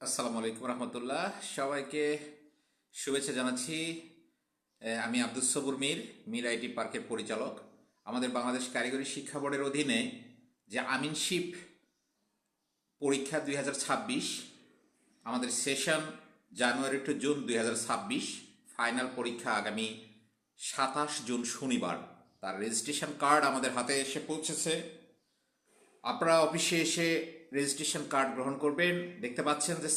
আসসালামু আলাইকুম রহমতুল্লাহ, সবাইকে শুভেচ্ছা জানাচ্ছি। আমি আব্দুস সবুর মীর আইটি পার্কের পরিচালক। আমাদের বাংলাদেশ কারিগরি শিক্ষা বোর্ডের অধীনে যে আমিনশিপ পরীক্ষা 2026, আমাদের সেশন জানুয়ারি টু জুন 2026, ফাইনাল পরীক্ষা আগামী 27 জুন শনিবার। তার রেজিস্ট্রেশন কার্ড আমাদের হাতে এসে পৌঁছেছে। আপনারা অফিসে এসে রেজিস্ট্রেশন কার্ড গ্রহণ করবেন। দেখতে পাচ্ছেন যে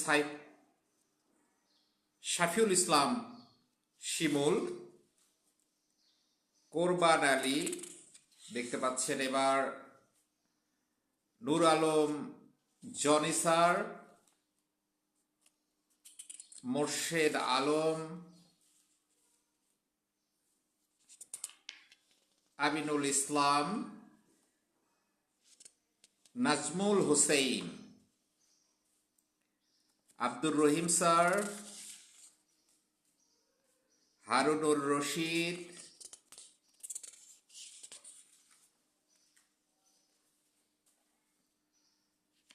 শাফিউল ইসলাম শিমুল, কোরবান আলী, দেখতে পাচ্ছেন এবার নূর Alam Johnny sir, Morshed Alam, Aminul Islam, Nazmul Hossain, Abdur Rahim sir, Harunur Rashid,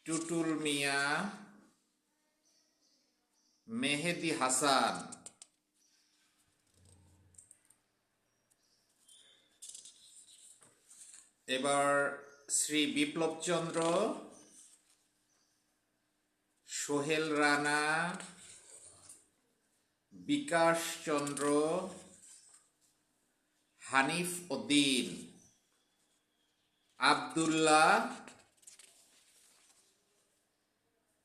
Tutul মিয়া, মেহেদি হাসান। এবার শ্রী বিপ্লব চন্দ্র, সোহেল রানা, বিকাশ চন্দ্র, হানিফ উদ্দিন, আবদুল্লাহ,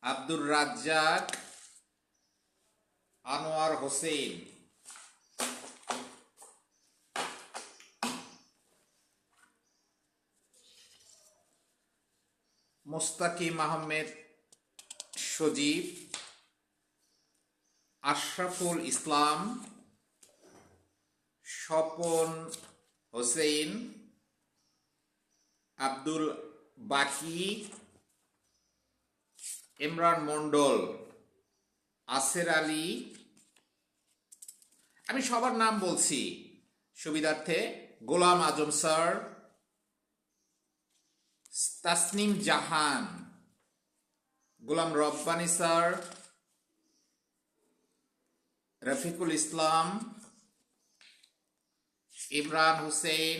আব্দুর রাজ্জাক, আনোয়ার হোসেন। মোস্তাকিম আহমেদ সজীব, আশরাফুল ইসলাম, স্বপন হোসেন, আব্দুল বাকি, ইমরান মন্ডল, আসের আলী। আমি সবার নাম বলছি সুবিধার্থে। গোলাম আজম স্যার, তাসনিম জাহান, Golam Rabbani sir, Rafiqul Islam, Imran Hossain,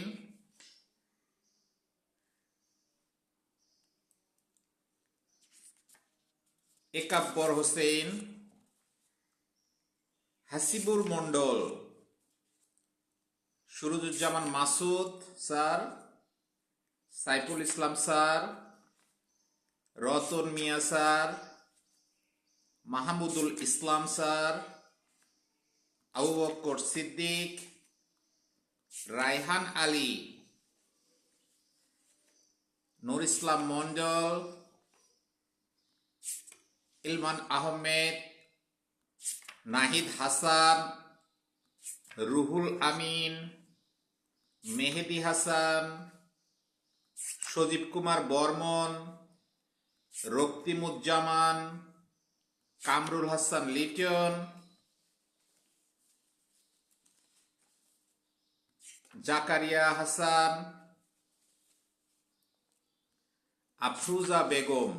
একাব্বর Hossain, Hasibur Mondal, সুরুজুজ্জামান Masud sir, Saiful Islam sir, Ratan মিয়া স্যার, মাহমুদুল ইসলাম স্যার, আবু বকর সিদ্দিক, রায়হান আলী, নূর ইসলাম মন্ডল, ইলমান আহমেদ, নাহিদ হাসান, রুহুল আমিন, মেহেদি হাসান, সজীব কুমার বর্মন, রক্তিমুজ্জামান, কামরুল হাসান লিটন, জাকারিয়া হাসান, আফরুজা বেগম,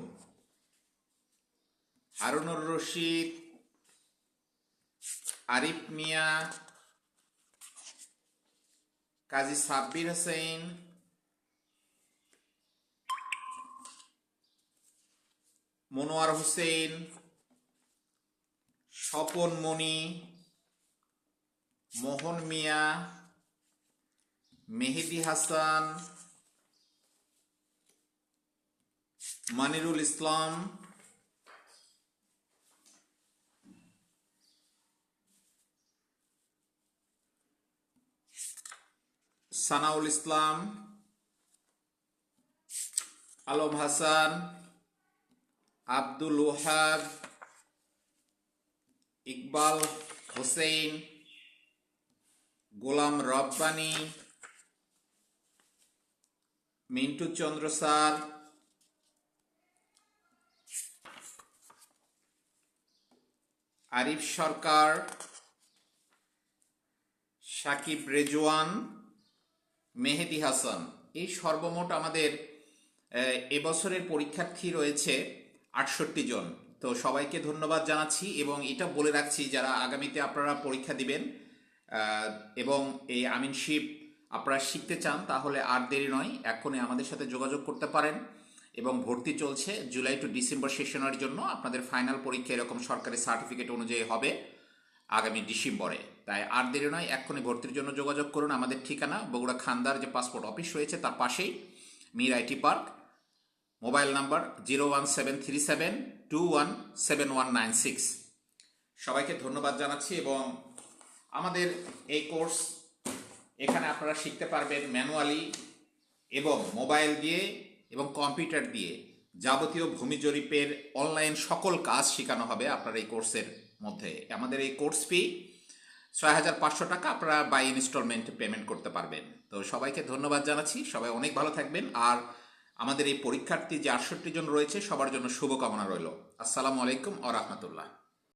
হারুনুর রশিদ, আরিফ মিয়া, কাজী সাব্বির হোসেন, মনোয়ার হোসেন, স্বপন মণি, মোহন মিয়া, মেহেদি হাসান, মানিরুল ইসলাম, সানাউল ইসলাম, আলম হাসান, আব্দুল ওহাব, ইকবাল হোসেন, গোলাম রব্বানী, মিন্টু চন্দ্র স্যার, আরিফ সরকার, সাকিব রেজওয়ান, মেহেদি হাসান। এই সর্বমোট আমাদের এবছরের পরীক্ষার্থী রয়েছে 68 জন। তো সবাইকে ধন্যবাদ জানাচ্ছি এবং এটা বলে রাখছি যারা আগামীতে আপনারা পরীক্ষা দিবেন এবং এই আমিনশিপ আপনারা শিখতে চান তাহলে আর দেরি নয়, এখনই আমাদের সাথে যোগাযোগ করতে পারেন। এবং ভর্তি চলছে জুলাই টু ডিসেম্বর সেশনের জন্য। আপনাদের ফাইনাল পরীক্ষা এরকম সরকারি সার্টিফিকেট অনুযায়ী হবে আগামী ডিসেম্বরে। তাই আর দেরি নয়, এক্ষুনি ভর্তির জন্য যোগাযোগ করুন। আমাদের ঠিকানা বগুড়া খান্দার যে পাসপোর্ট অফিস রয়েছে তার পাশেই, Mir IT park. Mobile number 01737217196। সবাইকে ধন্যবাদ জানাচ্ছি এবং আমাদের এই কোর্স এখানে আপনারা শিখতে পারবেন ম্যানুয়ালি এবং মোবাইল দিয়ে এবং কম্পিউটার দিয়ে যাবতীয় ভূমি জরিপের অনলাইন সকল কাজ শেখানো হবে আপনার এই কোর্সের মধ্যে। আমাদের এই কোর্স ফি ৬,৫০০ টাকা, আপনারা বাই ইনস্টলমেন্ট পেমেন্ট করতে পারবেন। তো সবাইকে ধন্যবাদ জানাচ্ছি, সবাই অনেক ভালো থাকবেন। আর আমাদের এই পরীক্ষার্থী যে ৬৮ জন রয়েছে সবার জন্য শুভকামনা রইল। আসসালামু আলাইকুম ওয়া রাহমাতুল্লাহ।